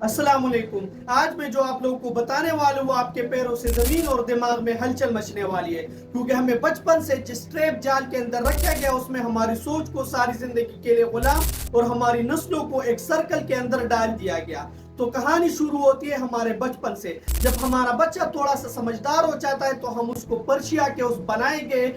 अस्सलाम वालेकुम। आज मैं जो आप लोगों को बताने वाला हूँ वो आपके पैरों से जमीन और दिमाग में हलचल मचने वाली है, क्योंकि हमें बचपन से जिस ट्रैप जाल के अंदर रखा गया उसमें हमारी सोच को सारी जिंदगी के लिए गुलाम और हमारी नस्लों को एक सर्कल के अंदर डाल दिया गया। तो कहानी शुरू होती है हमारे बचपन से। जब हमारा बच्चा थोड़ा सा समझदार हो जाता है तो हम उसको पर्शिया के उस बनाए गए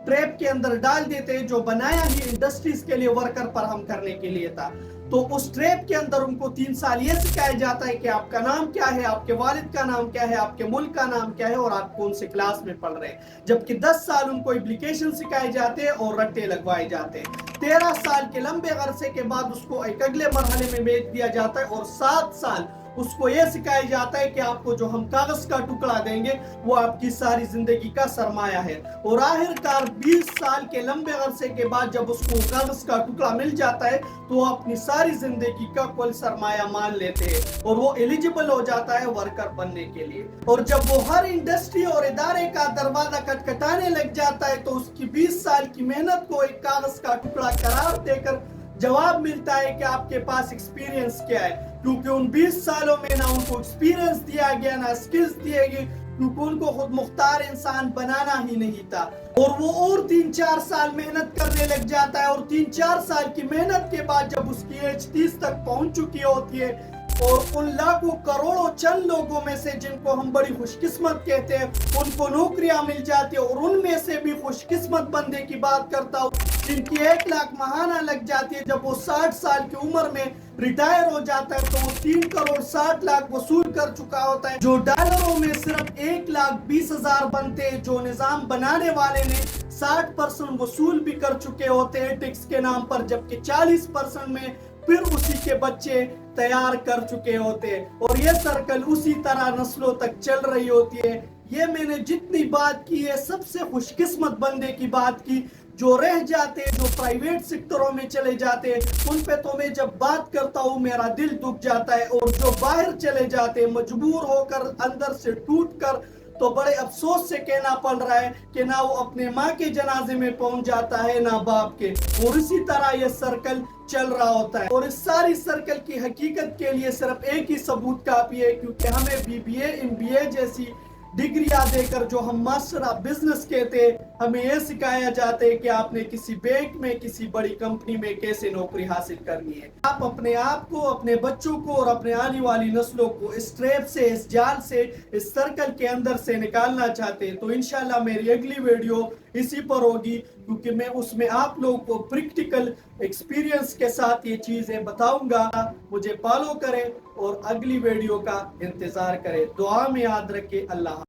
ट्रैप के अंदर डाल देते हैं, जो बनाया ही इंडस्ट्रीज के लिए वर्कर पर हम करने के लिए था। तो उस ट्रैप के अंदर उनको 3 साल ये सिखाया जाता है कि आपका नाम क्या है, आपके वालिद का नाम क्या है, आपके मुल्क का नाम क्या है और आप कौन से क्लास में पढ़ रहे हैं। जबकि 10 साल उनको एप्लीकेशन सिखाए जाते हैं और रट्टे लगवाए जाते हैं। 13 साल के लंबे अरसे के बाद उसको एक अगले मरहले में भेज दिया जाता है और 7 साल उसको यह सिखाया जाता है कि आपको जो हम कागज का टुकड़ा देंगे वो आपकी सारी जिंदगी का सरमाया है। और आखिरकार 20 साल के लंबे अरसे के बाद जब उसको कागज का टुकड़ा मिल जाता है तो वो अपनी सारी जिंदगी का कुल सरमाया मान लेते हैं और वो एलिजिबल हो जाता है वर्कर बनने के लिए। और जब वो हर इंडस्ट्री और इदारे का दरवाजा खटखटाने लग जाता है तो उसकी 20 साल की मेहनत को एक कागज का टुकड़ा करार देकर जवाब मिलता है कि आपके पास एक्सपीरियंस क्या है, क्योंकि उन 20 सालों में ना उनको एक्सपीरियंस दिया गया ना स्किल्स दिए गए, क्योंकि उनको खुद मुख्तार इंसान बनाना ही नहीं था। और वो और 3-4 साल मेहनत करने लग जाता है और 3-4 साल की मेहनत के बाद जब उसकी एज 30 तक पहुंच चुकी होती है और उन लाखों करोड़ों चंद लोगों में से जिनको हम बड़ी खुशकिस्मत कहते हैं उनको नौकरियां मिल जाती है, और उनमें से भी खुशकिस्मत बंदे की बात करता हूँ जिनकी 1 लाख महाना लग जाती है, जब वो 60 साल की उम्र में रिटायर हो जाता है तो वो 3 करोड़ 60 लाख वसूल कर चुका होता है, जो डॉलरों में सिर्फ 1,20,000 बनते हैं, जो निजाम बनाने वाले ने 60% वसूल भी कर चुके होते हैं टैक्स के नाम पर, जबकि 40% में फिर उसी के बच्चे तैयार कर चुके होते हैं। और ये सर्कल उसी तरह नस्लों तक चल रही होती है। ये मैंने जितनी बात की है सबसे खुशकिस्मत बंदे की बात की, जो रह जाते हैं, जो प्राइवेट सेक्टरों में चले जाते हैं, उन पे तो मैं जब बात करता हूँ मेरा दिल दुख जाता है। और जो बाहर चले जाते हैं मजबूर होकर, अंदर से टूट कर, तो बड़े अफसोस से कहना पड़ रहा है कि ना वो अपने माँ के जनाजे में पहुंच जाता है ना बाप के। और इसी तरह ये सर्कल चल रहा होता है। और इस सारी सर्कल की हकीकत के लिए सिर्फ एक ही सबूत काफी है, क्योंकि हमें BBA MBA जैसी डिग्रियां देकर, जो हम मास्टर ऑफ बिजनेस कहते हैं, हमें यह सिखाया जाता है कि आपने किसी बैंक में, किसी बड़ी कंपनी में कैसे नौकरी हासिल करनी है। आप अपने आप को, अपने बच्चों को और अपने आने वाली नस्लों को इस ट्रैप से, इस जाल से, इस सर्कल के अंदर से निकालना चाहते हैं तो इंशाल्लाह मेरी अगली वीडियो इसी पर होगी, क्योंकि मैं उसमें आप लोगों को प्रैक्टिकल एक्सपीरियंस के साथ ये चीजें बताऊंगा। मुझे फॉलो करें और अगली वीडियो का इंतजार करें। दुआ में याद रखें। अल्लाह।